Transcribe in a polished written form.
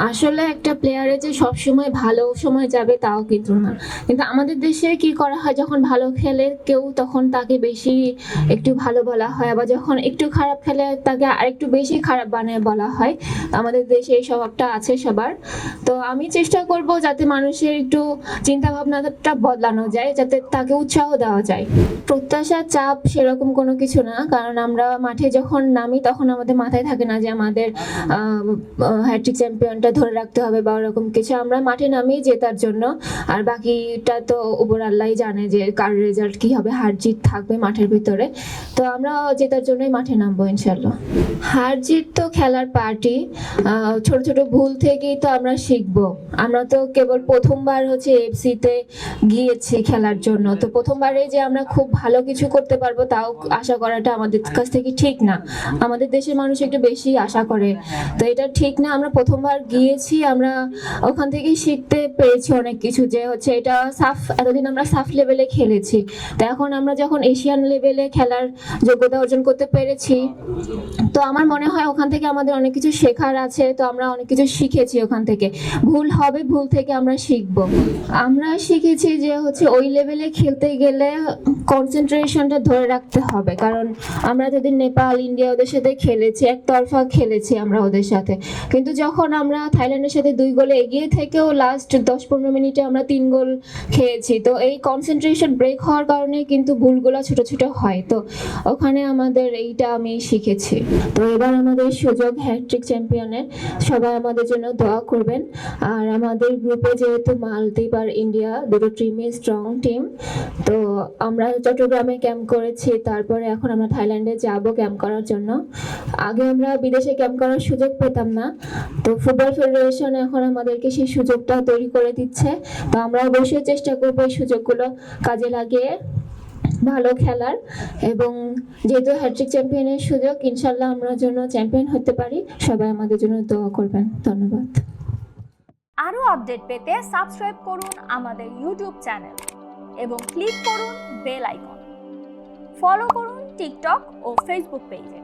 আসলে একটা প্লেয়ারের যে সবসময় ভালো সময় যাবে তাও কিন্তু না। কিন্তু আমাদের দেশে কি করা হয়, যখন ভালো খেলে কেউ তখন তাকে বেশি একটু ভালো বলা হয়, আবার যখন একটু খারাপ খেলে তাকে আরেকটু বেশি খারাপ বানায় বলা হয়। আমাদের দেশে এই স্বভাবটা আছে সবার। তো আমি চেষ্টা করব যাতে মানুষের একটু চিন্তা ভাবনাটা বদলানো যায়, যাতে তাকে উৎসাহ দেওয়া যায়। প্রত্যাশা, চাপ সেরকম কোনো কিছু না। কারণ আমরা মাঠে যখন নামি তখন আমাদের মাথায় থাকে না যে আমাদের হ্যাট্রিক চ্যাম্পিয়নটা ধরে রাখতে হবে বা ওরকম কিছু। আমরা মাঠে নামি জেতার জন্য। আর বাকিটা তো উপর আল্লাহই জানে যে কার রেজাল্ট কি হবে, হার জিত থাকবে মাঠের ভিতরে। তো আমরা জেতার জন্যই মাঠে নামবো ইনশাল্লাহ। হার জিত তো খেলার পার্টি। ছোট ছোট ভুল থেকেই তো আমরা শিখবো। আমরা তো কেবল প্রথমবার হচ্ছে এফসিতে গিয়েছি খেলার জন্য, তো প্রথমবারে যে আমরা খুব ভালো কিছু করতে পারবো তাও আশা করাটা আমাদের কাছ থেকে ঠিক না। আমাদের দেশের মানুষ একটু বেশি আশা করে, তো এটা ঠিক না। আমরা প্রথমবার গিয়েছি, আমরা ওখান থেকে শিখতে পেরেছি অনেক কিছু, যে হচ্ছে এটা সাফ, এতদিন আমরা সাফ লেভেলে খেলেছি, তো এখন আমরা যখন এশিয়ান লেভেলে খেলার যোগ্যতা অর্জন করতে পেরেছি, তো আমার মনে হয় ওখান থেকে আমাদের অনেক কিছু শেখার আছে। তো আমরা অনেক কিছু শিখেছি ওখান থেকে। ভুল হবে, ভুল থেকে আমরা শিখবো। আমরা শিখেছি যে হচ্ছে ওই লেভেলে খেলতে গেলে কনসেন্ট্রেশনটা ধরে রাখতে হবে। কারণ আমরা যদি নেপাল, ইন্ডিয়া ওদের সাথে খেলেছি, একতরফা খেলেছি আমরা ওদের সাথে, কিন্তু যখন আমরা থাইল্যান্ডের সাথে 2 গোলে এগিয়ে থেকেও লাস্ট 10-15 মিনিটে আমরা 3 গোল খেয়েছি। তো এই কনসেন্ট্রেশন ব্রেক হওয়ার কারণে কিন্তু ভুলগুলো ছোট ছোট হয়। তো ওখানে আমাদের এইটা আমি শিখেছি। তো এবার আমাদের সুযোগ হ্যাট্রিক চ্যাম্পিয়নের, সবাই আমাদের জন্য দোয়া করবেন। আর আমাদের গ্রুপে যেহেতু মালদ্বীপ আর ইন্ডিয়া দুটো টিমই স্ট্রং টিম, তো আমরা চট্টগ্রামে ক্যাম্প করেছি, তারপরে এখন আমরা থাইল্যান্ডে যাব ক্যাম্প করার জন্য। আগে আমরা বিদেশে ক্যাম্প করার সুযোগ পেতাম না, তো ফুটবল ফেডারেশন এখন আমাদেরকে সেই সুযোগটা তৈরি করে দিচ্ছে। তো আমরা অবশ্যই চেষ্টা করবো এই সুযোগগুলো কাজে লাগিয়ে ভালো খেলার, এবং যেহেতু হ্যাট্রিক চ্যাম্পিয়নের সুযোগ, ইনশাল্লাহ আমরা যেন চ্যাম্পিয়ন হতে পারি। সবাই আমাদের জন্য দোয়া করবেন। ধন্যবাদ। আরও আপডেট পেতে সাবস্ক্রাইব করুন আমাদের ইউটিউব চ্যানেল এবং ক্লিক করুন বেল আইকন। ফলো করুন টিকটক ও ফেসবুক পেজে।